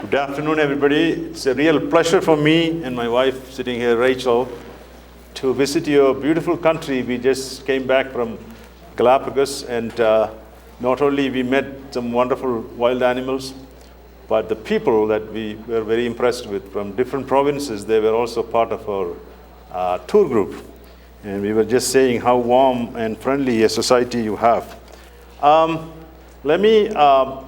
Good afternoon, everybody. It's a real pleasure for me and my wife sitting here, Rachel, to visit your beautiful country. We just came back from Galapagos, and not only we met some wonderful wild animals, but the people that we were very impressed with from different provinces, they were also part of our tour group. And we were just saying how warm and friendly a society you have. Let me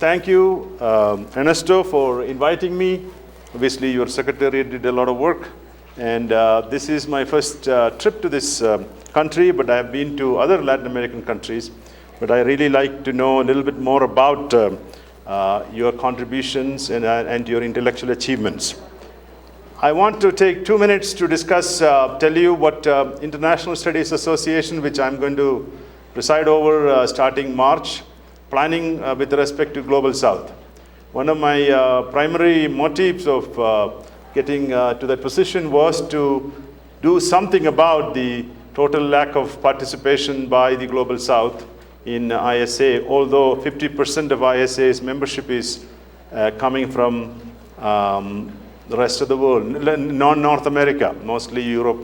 thank you, Ernesto, for inviting me. Obviously, your secretariat did a lot of work. And this is my first trip to this country, but I've been to other Latin American countries. But I really like to know a little bit more about your contributions and your intellectual achievements. I want to take 2 minutes to discuss, tell you what International Studies Association, which I'm going to preside over starting March, planning with respect to Global South. One of my primary motives of getting to that position was to do something about the total lack of participation by the Global South in ISA, although 50% of ISA's membership is coming from the rest of the world, non-North America, mostly Europe,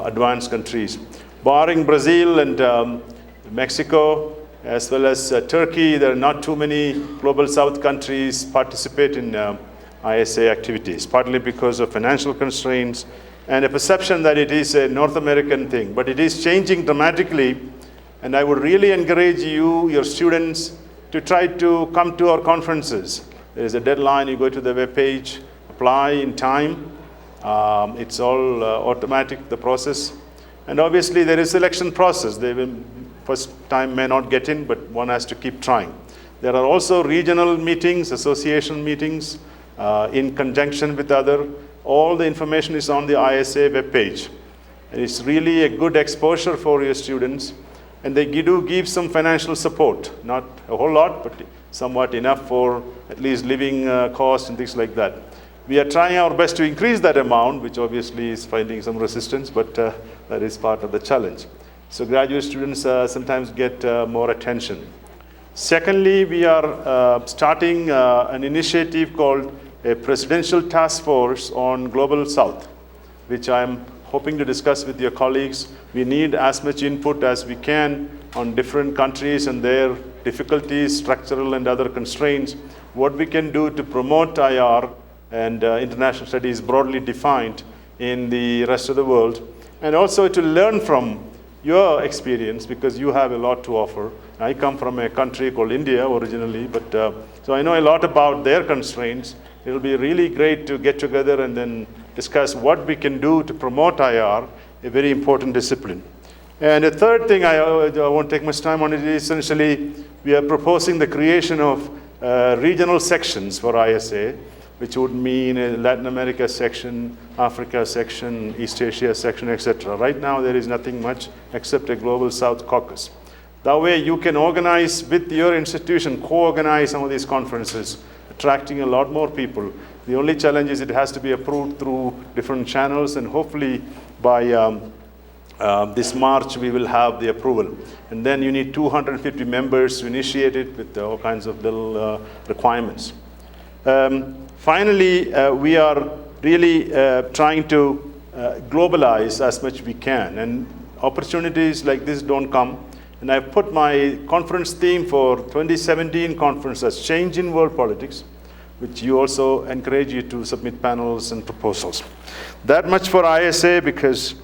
advanced countries. Barring Brazil and Mexico, as well as Turkey, there are not too many Global South countries participate in ISA activities, partly because of financial constraints and a perception that it is a North American thing. But it is changing dramatically, and I would really encourage you, your students, to try to come to our conferences. There is a deadline, you go to the webpage, apply in time. It's all automatic, the process. And obviously there is selection process. They will first time may not get in, but one has to keep trying. There are also regional meetings, association meetings, in conjunction with other. All the information is on the ISA webpage. And it's really a good exposure for your students. And they do give some financial support, not a whole lot, but somewhat enough for at least living costs and things like that. We are trying our best to increase that amount, which obviously is finding some resistance, but that is part of the challenge. So graduate students sometimes get more attention. Secondly, we are starting an initiative called a Presidential Task Force on Global South, which I'm hoping to discuss with your colleagues. We need as much input as we can on different countries and their difficulties, structural and other constraints, what we can do to promote IR and international studies broadly defined in the rest of the world, and also to learn from your experience, because you have a lot to offer. I come from a country called India originally, but so I know a lot about their constraints. It'll be really great to get together and then discuss what we can do to promote IR, a very important discipline. And a third thing, I won't take much time on it, is essentially we are proposing the creation of regional sections for ISA, which would mean a Latin America section, Africa section, East Asia section, etc. Right now, there is nothing much except a Global South caucus. That way, you can organize with your institution, co-organize some of these conferences, attracting a lot more people. The only challenge is it has to be approved through different channels, and hopefully by this March, we will have the approval. And then you need 250 members to initiate it with all kinds of little requirements. Finally, we are really trying to globalize as much we can, and opportunities like this don't come. And I've put my conference theme for 2017 conference as Change in World Politics, which you also encourage you to submit panels and proposals. That much for ISA, because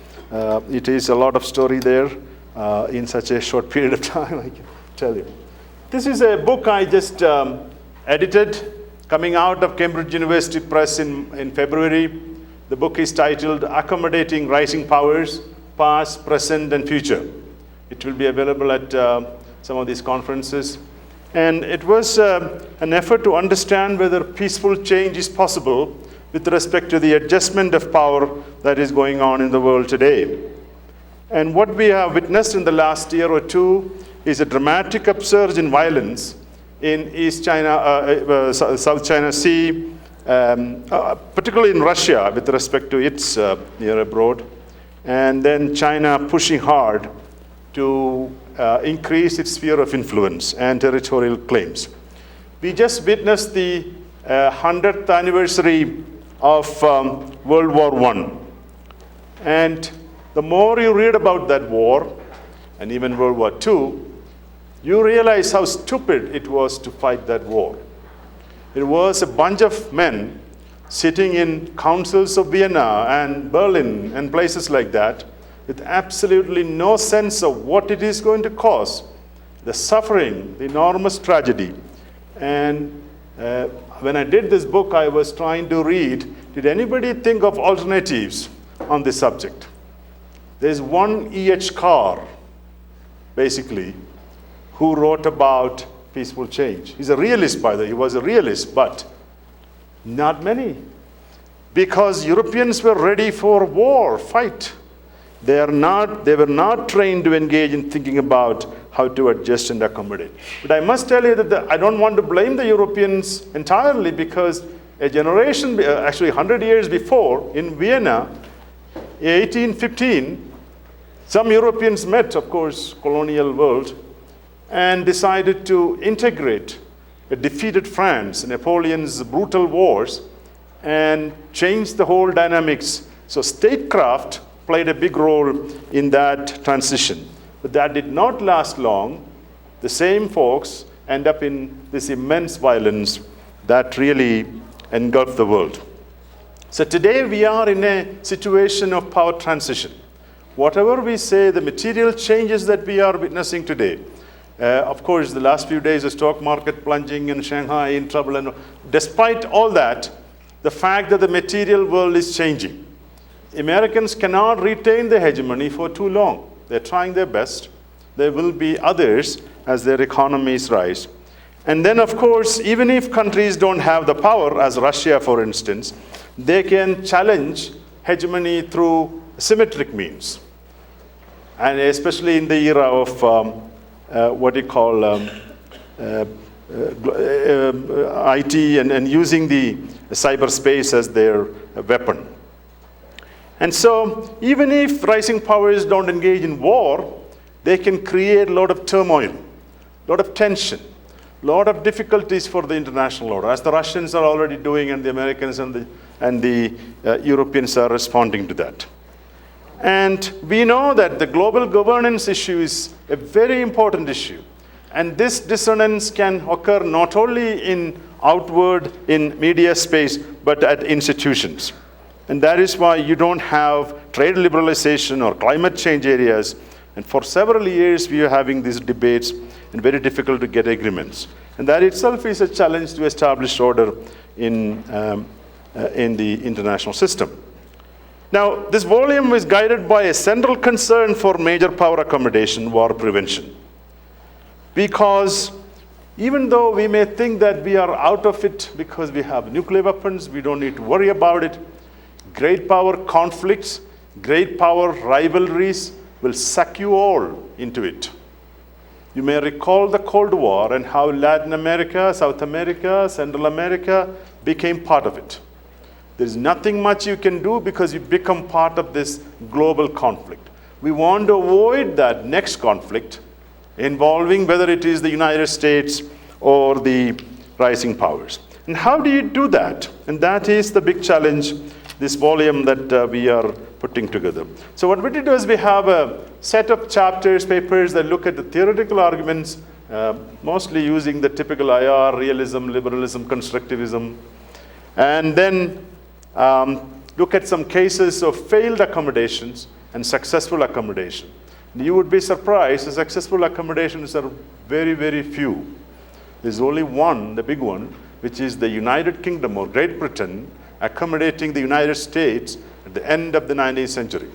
it is a lot of story there in such a short period of time, I can tell you. This is a book I just edited, coming out of Cambridge University Press in February. The book is titled Accommodating Rising Powers, Past, Present, and Future. It will be available at some of these conferences. And it was an effort to understand whether peaceful change is possible with respect to the adjustment of power that is going on in the world today. And what we have witnessed in the last year or two is a dramatic upsurge in violence in East China, South China Sea, particularly in Russia with respect to its near abroad, and then China pushing hard to increase its sphere of influence and territorial claims. We just witnessed the 100th anniversary of World War I. And the more you read about that war, and even World War II, you realize how stupid it was to fight that war. It was a bunch of men sitting in councils of Vienna and Berlin and places like that with absolutely no sense of what it is going to cause, the suffering, the enormous tragedy. And when I did this book, I was trying to read, did anybody think of alternatives on this subject? There's one E.H. Carr, basically, who wrote about peaceful change. He's a realist, by the way. He was a realist, but not many. Because Europeans were ready for war, fight. They were not trained to engage in thinking about how to adjust and accommodate. But I must tell you that I don't want to blame the Europeans entirely, because a generation, actually 100 years before, in Vienna, 1815, some Europeans met, of course, colonial world, and decided to integrate a defeated France, Napoleon's brutal wars, and change the whole dynamics. So statecraft played a big role in that transition. But that did not last long. The same folks end up in this immense violence that really engulfed the world. So today we are in a situation of power transition. Whatever we say, the material changes that we are witnessing today, of course, the last few days, the stock market plunging and Shanghai in trouble, and despite all that, the fact that the material world is changing. Americans cannot retain the hegemony for too long. They're trying their best. There will be others as their economies rise. And then, of course, even if countries don't have the power, as Russia, for instance, they can challenge hegemony through symmetric means. And especially in the era of what you call IT and using the cyberspace as their weapon. And so even if rising powers don't engage in war, they can create a lot of turmoil, a lot of tension, a lot of difficulties for the international order, as the Russians are already doing, and the Americans and the Europeans are responding to that. And we know that the global governance issue is a very important issue. And this dissonance can occur not only in outward, in media space, but at institutions. And that is why you don't have trade liberalization or climate change areas. And for several years, we are having these debates, and very difficult to get agreements. And that itself is a challenge to establish order in the international system. Now, this volume is guided by a central concern for major power accommodation, war prevention. Because even though we may think that we are out of it because we have nuclear weapons, we don't need to worry about it, great power conflicts, great power rivalries will suck you all into it. You may recall the Cold War and how Latin America, South America, Central America became part of it. There's nothing much you can do because you become part of this global conflict. We want to avoid that next conflict involving whether it is the United States or the rising powers. And how do you do that? And that is the big challenge, this volume that we are putting together. So what we do is we have a set of chapters, papers that look at the theoretical arguments, mostly using the typical IR, realism, liberalism, constructivism, and then look at some cases of failed accommodations and successful accommodation. You would be surprised, the successful accommodations are very, very few. There's only one, the big one, which is the United Kingdom or Great Britain accommodating the United States at the end of the 19th century.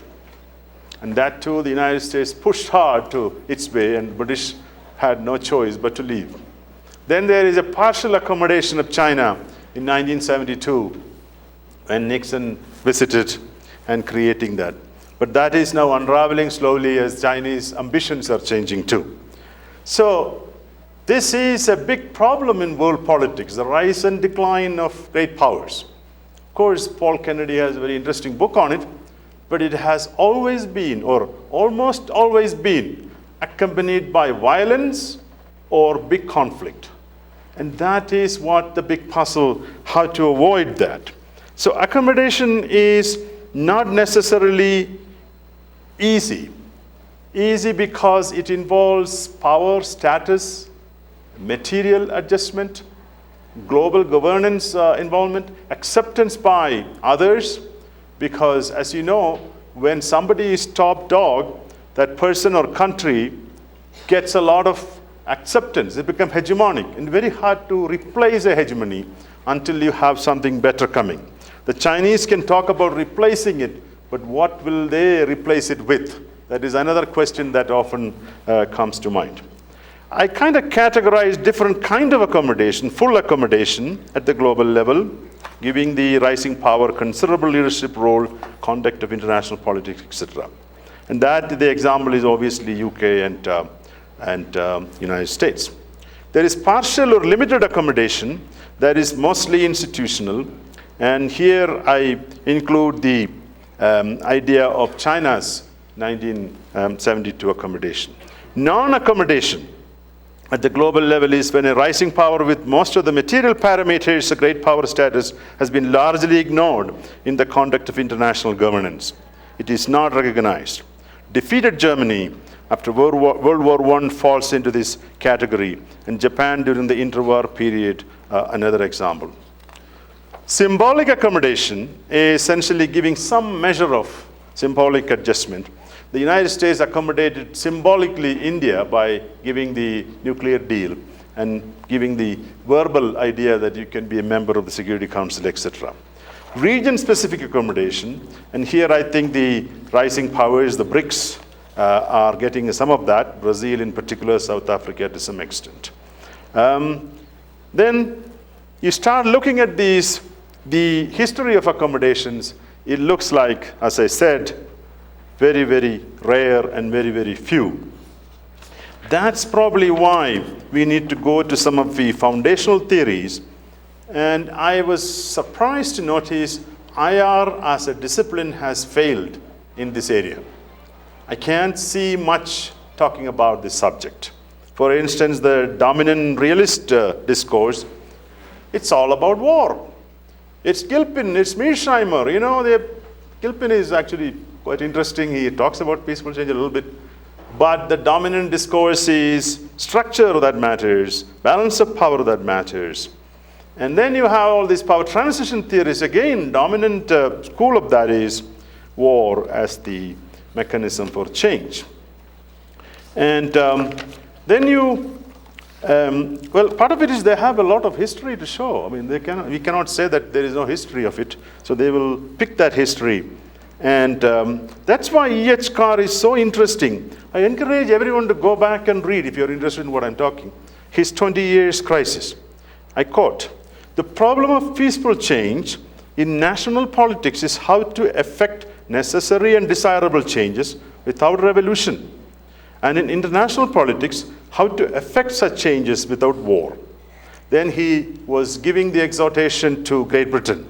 And that too, the United States pushed hard to its way, and British had no choice but to leave. Then there is a partial accommodation of China in 1972, when Nixon visited and creating that. But that is now unraveling slowly as Chinese ambitions are changing too. So this is a big problem in world politics, the rise and decline of great powers. Of course, Paul Kennedy has a very interesting book on it, but it has always been, or almost always been, accompanied by violence or big conflict. And that is what the big puzzle, how to avoid that. So accommodation is not necessarily easy. Easy because it involves power, status, material adjustment, global governance involvement, acceptance by others, because as you know, when somebody is top dog, that person or country gets a lot of acceptance. It becomes hegemonic, and very hard to replace a hegemony until you have something better coming. The Chinese can talk about replacing it, but what will they replace it with? That is another question that often comes to mind. I kind of categorize different kind of accommodation, full accommodation at the global level, giving the rising power considerable leadership role, conduct of international politics, etc. And that the example is obviously UK and United States. There is partial or limited accommodation that is mostly institutional, and here I include the idea of China's 1972 accommodation. Non-accommodation at the global level is when a rising power with most of the material parameters of great power status has been largely ignored in the conduct of international governance. It is not recognized. Defeated Germany after World War I falls into this category, and Japan during the interwar period, another example. Symbolic accommodation is essentially giving some measure of symbolic adjustment. The United States accommodated symbolically India by giving the nuclear deal and giving the verbal idea that you can be a member of the Security Council, etc. Region-specific accommodation, and here I think the rising powers, the BRICS, are getting some of that, Brazil in particular, South Africa to some extent. Then you start looking at these, the history of accommodations, it looks like, as I said, very, very rare and very, very few. That's probably why we need to go to some of the foundational theories. And I was surprised to notice IR as a discipline has failed in this area. I can't see much talking about this subject. For instance, the dominant realist discourse, it's all about war. It's Gilpin, it's Mearsheimer. You know, Gilpin is actually quite interesting. He talks about peaceful change a little bit. But the dominant discourse is structure that matters, balance of power that matters. And then you have all these power transition theories. Again, dominant school of that is war as the mechanism for change. And then you, well, part of it is they have a lot of history to show. I mean, we cannot say that there is no history of it. So they will pick that history. And that's why E.H. Carr is so interesting. I encourage everyone to go back and read, if you're interested in what I'm talking, his 20 years crisis. I quote, "The problem of peaceful change in national politics is how to effect necessary and desirable changes without revolution. And in international politics, how to effect such changes without war." Then he was giving the exhortation to Great Britain.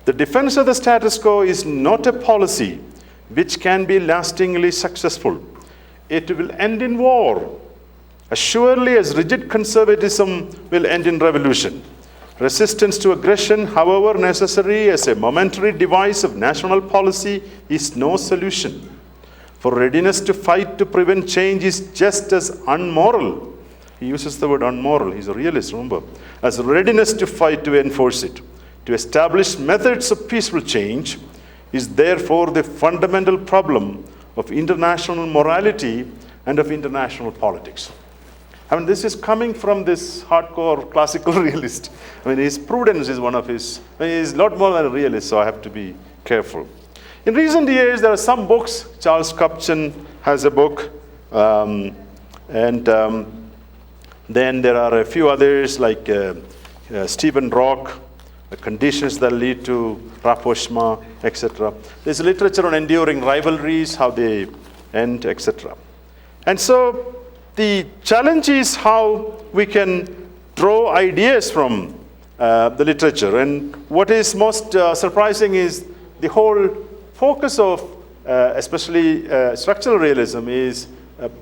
"The defense of the status quo is not a policy which can be lastingly successful. It will end in war, as surely as rigid conservatism will end in revolution. Resistance to aggression, however necessary as a momentary device of national policy, is no solution. For readiness to fight to prevent change is just as unmoral." He uses the word unmoral. He's a realist, remember. "As readiness to fight to enforce it. To establish methods of peaceful change is therefore the fundamental problem of international morality and of international politics." I mean, this is coming from this hardcore classical realist. I mean, his prudence is one of his, I mean, he's a lot more than a realist, so I have to be careful. In recent years, there are some books. Charles Kupchan has a book. Then there are a few others like Stephen Rock, The Conditions That Lead to Rapprochement, etc. There's literature on enduring rivalries, how they end, etc. And so the challenge is how we can draw ideas from the literature. And what is most surprising is the whole focus of especially structural realism is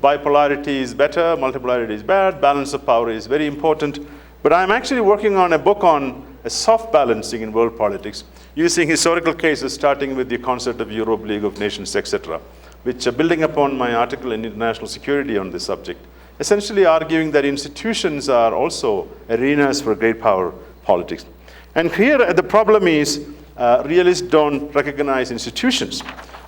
bipolarity is better, multipolarity is bad, balance of power is very important. But I'm actually working on a book on a soft balancing in world politics, using historical cases starting with the concept of Europe, League of Nations, etc., which are building upon my article in International Security on this subject, essentially arguing that institutions are also arenas for great power politics. And here the problem is realists don't recognize institutions,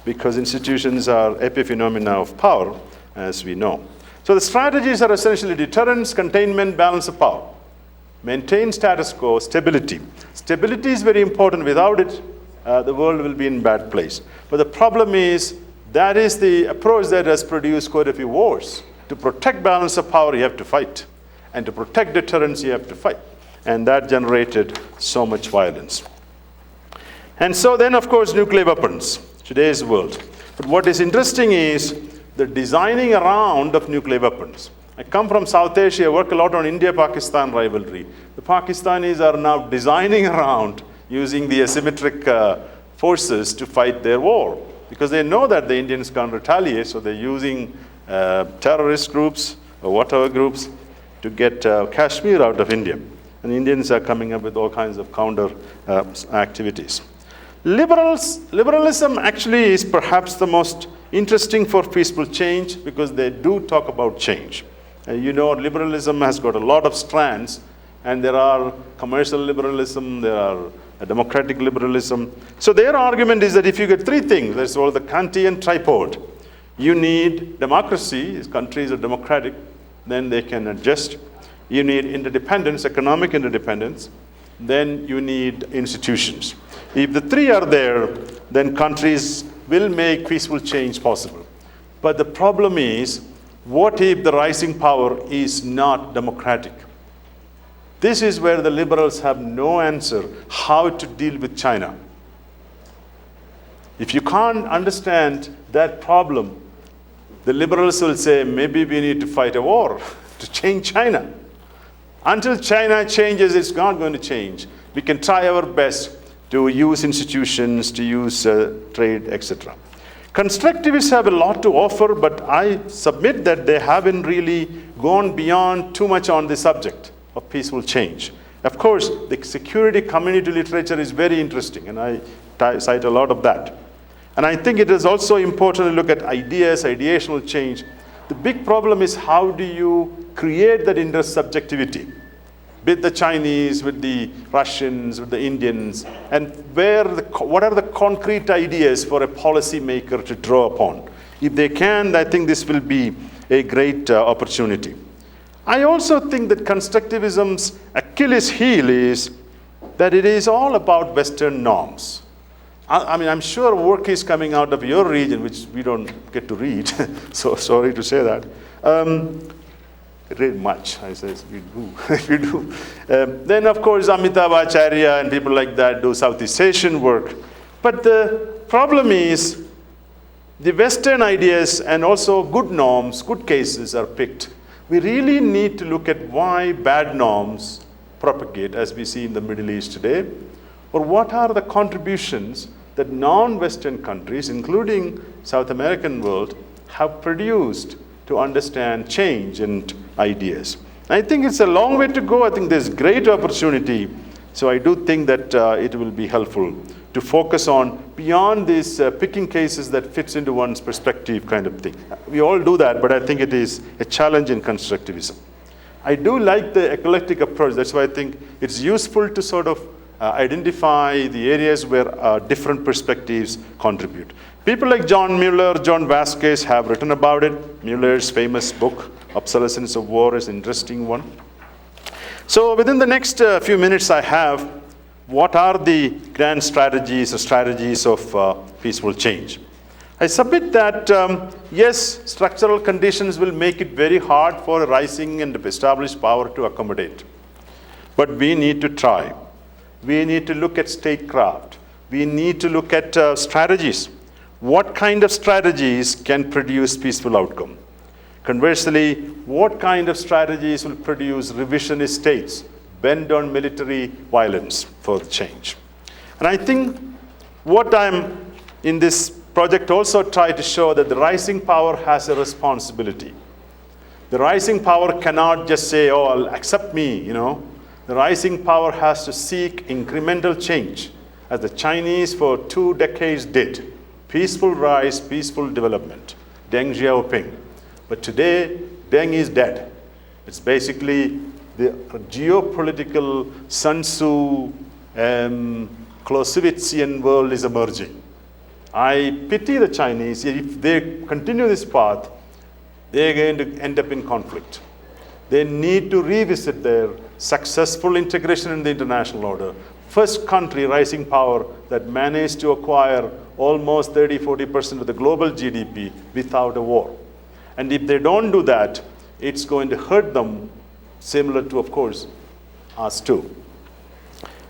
because institutions are epiphenomena of power, as we know. So the strategies are essentially deterrence, containment, balance of power. Maintain status quo, stability. Stability is very important. Without it, the world will be in a bad place. But the problem is, that is the approach that has produced quite a few wars. To protect balance of power, you have to fight. And to protect deterrence, you have to fight. And that generated so much violence. And so then, of course, nuclear weapons, today's world. But what is interesting is the designing around of nuclear weapons. I come from South Asia, I work a lot on India-Pakistan rivalry. The Pakistanis are now designing around using the asymmetric forces to fight their war, because they know that the Indians can't retaliate, so they're using terrorist groups or whatever groups to get Kashmir out of India. And Indians are coming up with all kinds of counter activities. Liberalism actually is perhaps the most interesting for peaceful change, because they do talk about change. You know, liberalism has got a lot of strands, and there are commercial liberalism, there are democratic liberalism. So their argument is that if you get three things, that's all the Kantian tripod. You need democracy, if countries are democratic, then they can adjust. You need interdependence, economic interdependence. Then you need institutions. If the three are there, then countries will make peaceful change possible. But the problem is, what if the rising power is not democratic? This is where the liberals have no answer how to deal with China. If you can't understand that problem, the liberals will say, maybe we need to fight a war to change China. Until China changes, it's not going to change. We can try our best to use institutions, to use trade, etc. Constructivists have a lot to offer, but I submit that they haven't really gone beyond too much on the subject of peaceful change. Of course, the security community literature is very interesting, and I cite a lot of that. And I think it is also important to look at ideas, ideational change. The big problem is, how do you create that intersubjectivity with the Chinese, with the Russians, with the Indians, and what are the concrete ideas for a policymaker to draw upon? If they can, I think this will be a great opportunity. I also think that constructivism's Achilles heel is that it is all about Western norms. I mean, I'm sure work is coming out of your region, which we don't get to read, so sorry to say that. Read much, I say, we do. We do. Then, of course, Amitabh Acharya and people like that do Southeast Asian work. But the problem is, the Western ideas and also good norms, good cases are picked. We really need to look at why bad norms propagate, as we see in the Middle East today, or what are the contributions that non-Western countries, including South American world, have produced to understand change and ideas. I think it's a long way to go. I think there's great opportunity. So I do think that it will be helpful to focus on beyond these picking cases that fits into one's perspective kind of thing. We all do that, but I think it is a challenge in constructivism. I do like the eclectic approach. That's why I think it's useful to sort of identify the areas where different perspectives contribute. People like John Mueller, John Vasquez have written about it. Mueller's famous book, Obsolescence of War, is an interesting one. So within the next few minutes I have, what are the grand strategies or strategies of peaceful change? I submit that, yes, structural conditions will make it very hard for a rising and established power to accommodate. But we need to try. We need to look at statecraft. We need to look at strategies. What kind of strategies can produce peaceful outcome? Conversely, what kind of strategies will produce revisionist states, bent on military violence for the change? And I think what I'm in this project also try to show that the rising power has a responsibility. The rising power cannot just say, oh, accept me, you know. The rising power has to seek incremental change, as the Chinese for 2 decades did. Peaceful rise, peaceful development. Deng Xiaoping. But today, Deng is dead. It's basically the geopolitical Sun Tzu, Clausewitzian world is emerging. I pity the Chinese. If they continue this path, they're going to end up in conflict. They need to revisit their successful integration in the international order. First country, rising power, that managed to acquire almost 30–40% of the global GDP without a war. And if they don't do that, it's going to hurt them, similar to, of course, us too.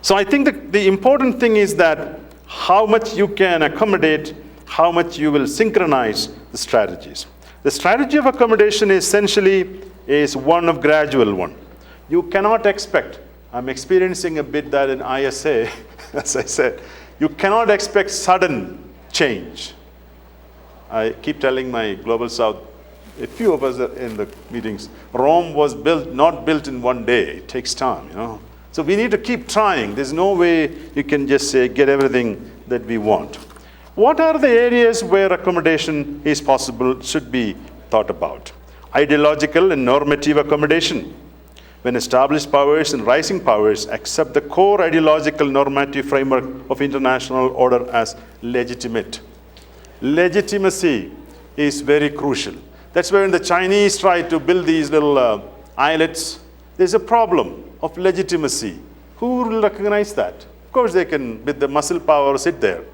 So I think the important thing is that how much you can accommodate, how much you will synchronize the strategies. The strategy of accommodation essentially is one of gradual one. You cannot expect, I'm experiencing a bit that in ISA, as I said, you cannot expect sudden change. I keep telling my Global South, a few of us are in the meetings, Rome was not built in one day. It takes time, you know. So we need to keep trying. There's no way you can just say, get everything that we want. What are the areas where accommodation is possible, should be thought about? Ideological and normative accommodation. When established powers and rising powers accept the core ideological normative framework of international order as legitimate. Legitimacy is very crucial. That's where when the Chinese try to build these little islets, there's a problem of legitimacy. Who will recognize that? Of course they can, with the muscle power, sit there.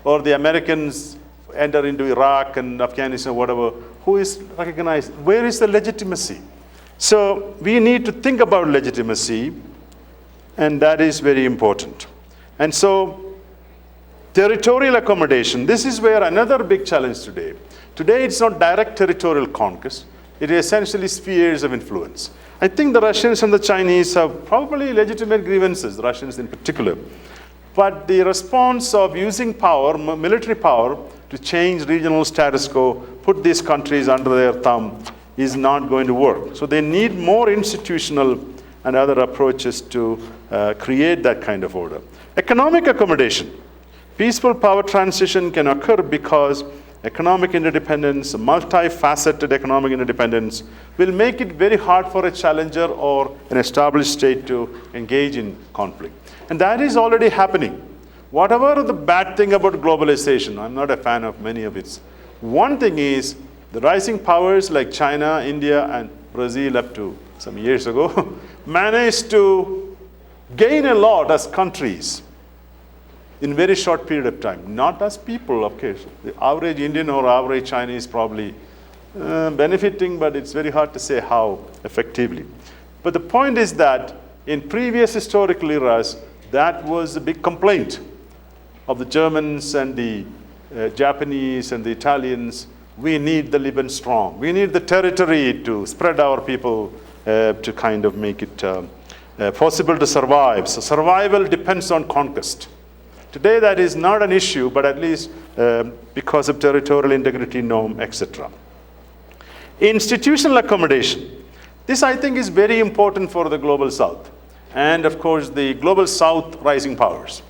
Or the Americans enter into Iraq and Afghanistan, whatever. Who is recognized? Where is the legitimacy? So we need to think about legitimacy, and that is very important. And so territorial accommodation, this is where another big challenge today. Today it's not direct territorial conquest. It is essentially spheres of influence. I think the Russians and the Chinese have probably legitimate grievances, the Russians in particular. But the response of using power, military power, to change regional status quo, put these countries under their thumb, is not going to work. So they need more institutional and other approaches to create that kind of order. Economic accommodation. Peaceful power transition can occur because economic interdependence, multifaceted economic interdependence, will make it very hard for a challenger or an established state to engage in conflict. And that is already happening. Whatever the bad thing about globalization, I'm not a fan of many of its. One thing is the rising powers like China, India, and Brazil up to some years ago managed to gain a lot as countries in a very short period of time. Not as people, of course. The average Indian or average Chinese probably benefiting, but it's very hard to say how effectively. But the point is that in previous historical eras, that was a big complaint of the Germans and the Japanese and the Italians. We need the live and strong. We need the territory to spread our people to kind of make it possible to survive. So survival depends on conquest. Today that is not an issue, but at least because of territorial integrity norm, etc. Institutional accommodation. This I think is very important for the Global South. And of course the Global South rising powers.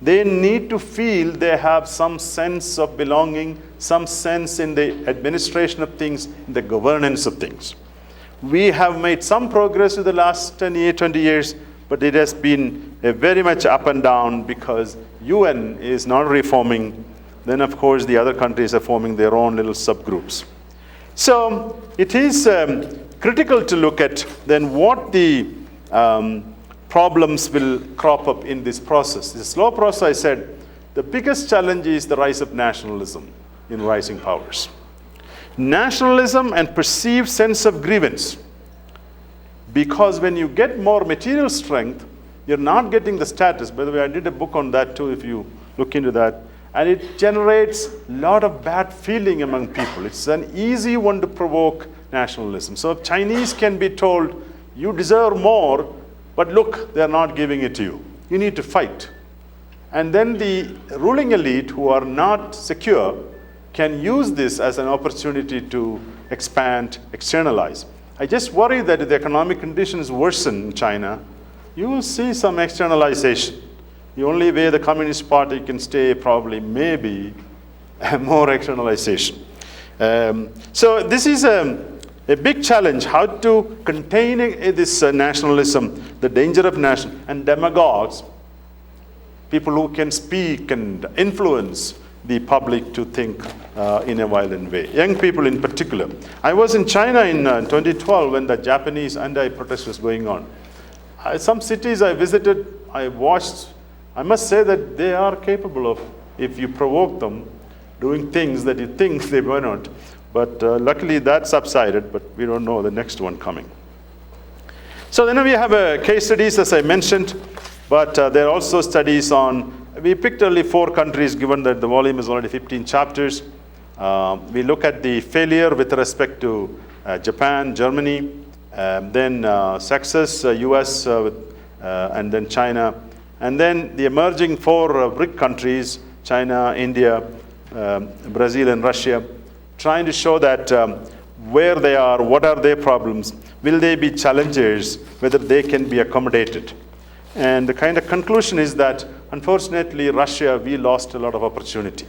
They need to feel they have some sense of belonging, some sense in the administration of things, in the governance of things. We have made some progress in the last 20 years, but it has been very much up and down because UN is not reforming. Then of course the other countries are forming their own little subgroups. So it is critical to look at then what the problems will crop up in this process. This slow process, I said, the biggest challenge is the rise of nationalism in rising powers. Nationalism and perceived sense of grievance. Because when you get more material strength, you're not getting the status. By the way, I did a book on that too, if you look into that. And it generates a lot of bad feeling among people. It's an easy one to provoke nationalism. So if Chinese can be told, you deserve more, but look, they're not giving it to you. You need to fight. And then the ruling elite who are not secure can use this as an opportunity to expand, externalize. I just worry that if the economic conditions worsen in China, you will see some externalization. The only way the Communist Party can stay probably maybe more externalization. So this is a big challenge, how to contain this nationalism, the danger of national, and demagogues, people who can speak and influence the public to think in a violent way. Young people in particular. I was in China in 2012 when the Japanese anti-protest was going on. Some cities I visited, I watched, I must say that they are capable of, if you provoke them, doing things that you think they were not. But luckily that subsided, but we don't know the next one coming. So then we have case studies, as I mentioned, but there are also studies on, we picked only 4 countries, given that the volume is already 15 chapters. We look at the failure with respect to Japan, Germany, then success, US, and then China, and then the emerging 4 BRIC countries, China, India, Brazil, and Russia, trying to show that where they are, what are their problems, will they be challengers, whether they can be accommodated. And the kind of conclusion is that, unfortunately, Russia, we lost a lot of opportunity.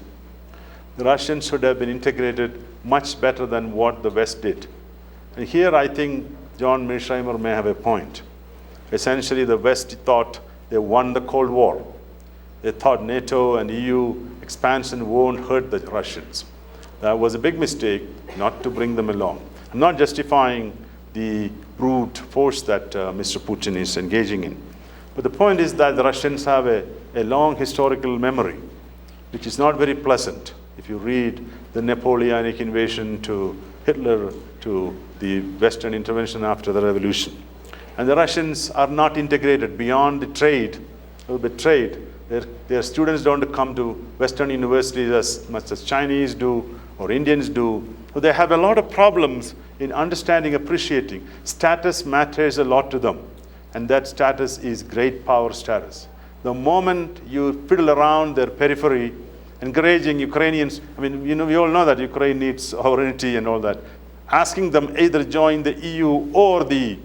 The Russians should have been integrated much better than what the West did. And here I think John Mearsheimer may have a point. Essentially, the West thought they won the Cold War. They thought NATO and EU expansion won't hurt the Russians. That was a big mistake not to bring them along. I'm not justifying the brute force that Mr. Putin is engaging in. But the point is that the Russians have a long historical memory, which is not very pleasant. If you read the Napoleonic invasion to Hitler to the Western intervention after the revolution. And the Russians are not integrated beyond the trade, a little bit trade. Their students don't come to Western universities as much as Chinese do or Indians do. So they have a lot of problems in understanding, appreciating. Status matters a lot to them. And that status is great power status. The moment you fiddle around their periphery, encouraging Ukrainians, I mean, we all know that Ukraine needs sovereignty and all that. Asking them either join the EU or the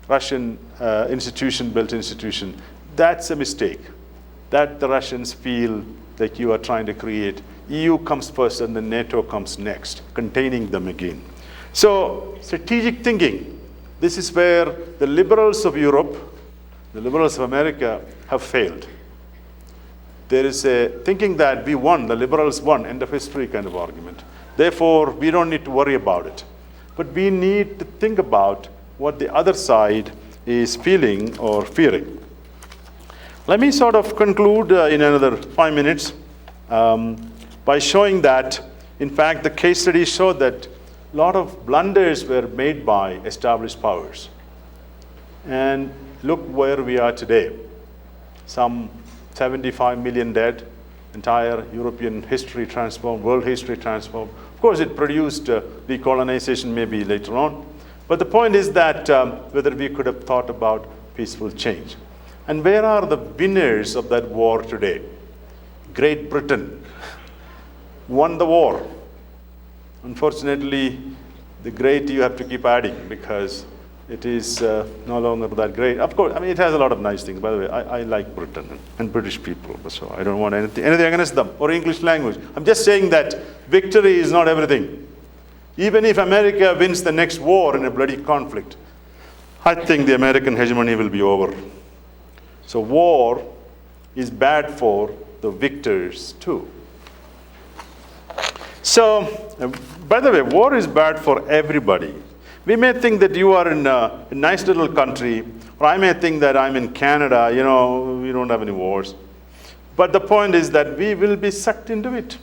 Russian built institution, that's a mistake. That the Russians feel like you are trying to create. EU comes first and then NATO comes next, containing them again. So strategic thinking, this is where the liberals of Europe, the liberals of America have failed. There is a thinking that we won, the liberals won, end of history kind of argument. Therefore, we don't need to worry about it. But we need to think about what the other side is feeling or fearing. Let me sort of conclude in another 5 minutes by showing that, in fact, the case studies show that a lot of blunders were made by established powers. And look where we are today. Some 75 million dead, entire European history transformed, world history transformed. Of course, it produced decolonization maybe later on. But the point is that whether we could have thought about peaceful change. And where are the winners of that war today? Great Britain won the war. Unfortunately, the great you have to keep adding because it is no longer that great. Of course, I mean, it has a lot of nice things. By the way, I like Britain and British people, so I don't want anything against them or English language. I'm just saying that victory is not everything. Even if America wins the next war in a bloody conflict, I think the American hegemony will be over. So war is bad for the victors too. So, by the way, war is bad for everybody. We may think that you are in a nice little country, or I may think that I'm in Canada, we don't have any wars. But the point is that we will be sucked into it.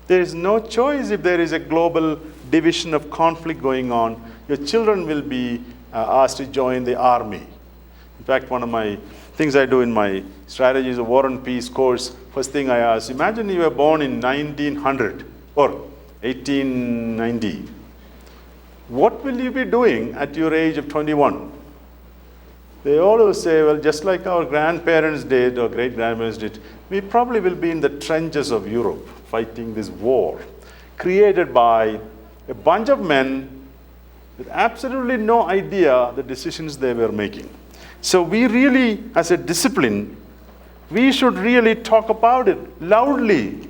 There is no choice if there is a global division of conflict going on. Your children will be asked to join the army. In fact, one of my things I do in my Strategies of War and Peace course, first thing I ask, imagine you were born in 1900 or 1890. What will you be doing at your age of 21? They always say, well, just like our grandparents did or great-grandparents did, we probably will be in the trenches of Europe fighting this war created by a bunch of men with absolutely no idea the decisions they were making. So we really, as a discipline, we should really talk about it loudly.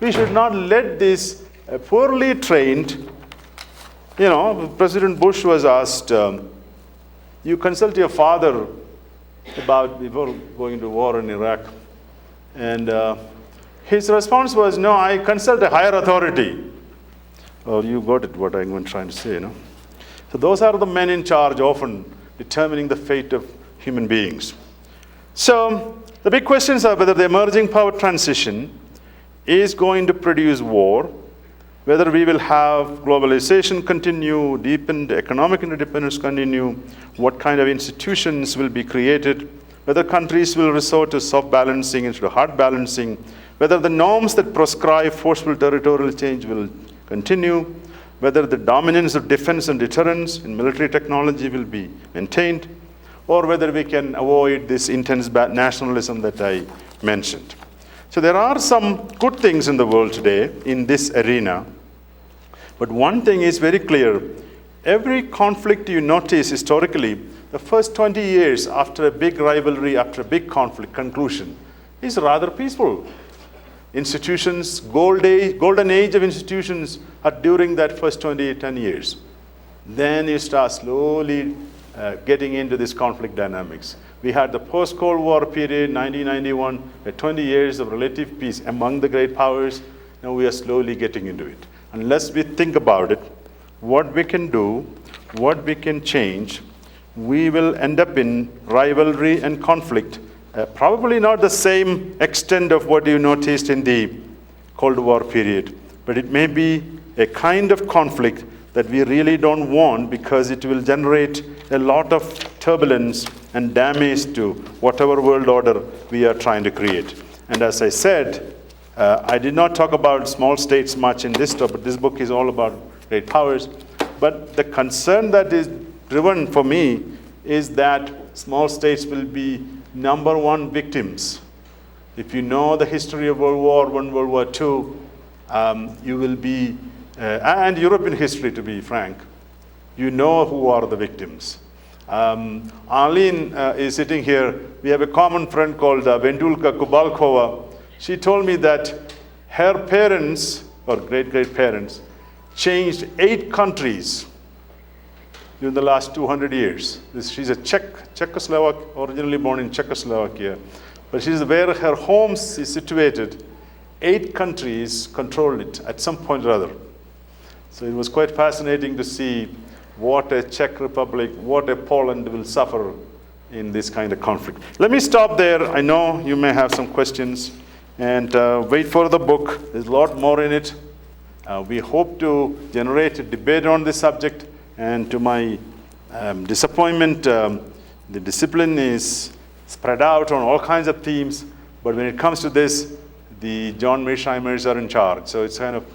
We should not let this poorly trained, President Bush was asked, you consult your father about before going to war in Iraq. And his response was, no, I consult a higher authority. Well, you got it, what I'm trying to say, So those are the men in charge, often determining the fate of human beings. So the big questions are whether the emerging power transition is going to produce war, whether we will have globalization continue, deepened economic interdependence continue, what kind of institutions will be created, whether countries will resort to soft balancing instead of hard balancing, whether the norms that prescribe forceful territorial change will continue, whether the dominance of defense and deterrence in military technology will be maintained, or whether we can avoid this intense nationalism that I mentioned. So there are some good things in the world today in this arena, but one thing is very clear. Every conflict you notice historically, the first 20 years after a big rivalry, after a big conflict conclusion, is rather peaceful. Institutions, golden age of institutions are during that first 10 years. Then you start slowly getting into this conflict dynamics. We had the post-Cold War period, 1991, 20 years of relative peace among the great powers. Now we are slowly getting into it. Unless we think about it, what we can do, what we can change, we will end up in rivalry and conflict. Probably not the same extent of what you noticed in the Cold War period, but it may be a kind of conflict that we really don't want because it will generate a lot of turbulence and damage to whatever world order we are trying to create. And as I said, I did not talk about small states much in this talk, but this book is all about great powers. But the concern that is driven for me is that small states will be number one victims. If you know the history of World War I, World War II, you will be, and European history to be frank, you know who are the victims. Arlene is sitting here. We have a common friend called Vendulka Kubalkova. She told me that her parents, or great-great-parents, changed 8 countries during the last 200 years. She's a Czechoslovak, originally born in Czechoslovakia. But she's where her home is situated. 8 countries controlled it at some point or other. So it was quite fascinating to see what a Czech Republic, what a Poland will suffer in this kind of conflict. Let me stop there. I know you may have some questions. And wait for the book. There's a lot more in it. We hope to generate a debate on this subject. And to my disappointment, the discipline is spread out on all kinds of themes. But when it comes to this, the John Mearshheimers are in charge. So it's kind of,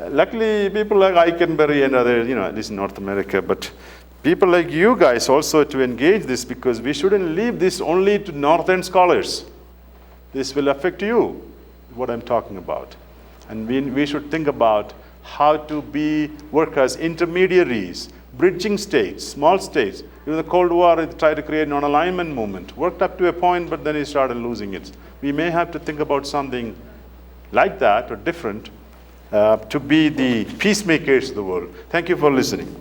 luckily, people like Eikenberry and other, at least in North America, but people like you guys also to engage this, because we shouldn't leave this only to Northern scholars. This will affect you, what I'm talking about. And we should think about how to work as intermediaries, bridging states, small states. During the Cold War, it tried to create non-alignment movement. Worked up to a point, but then it started losing it. We may have to think about something like that or different to be the peacemakers of the world. Thank you for listening.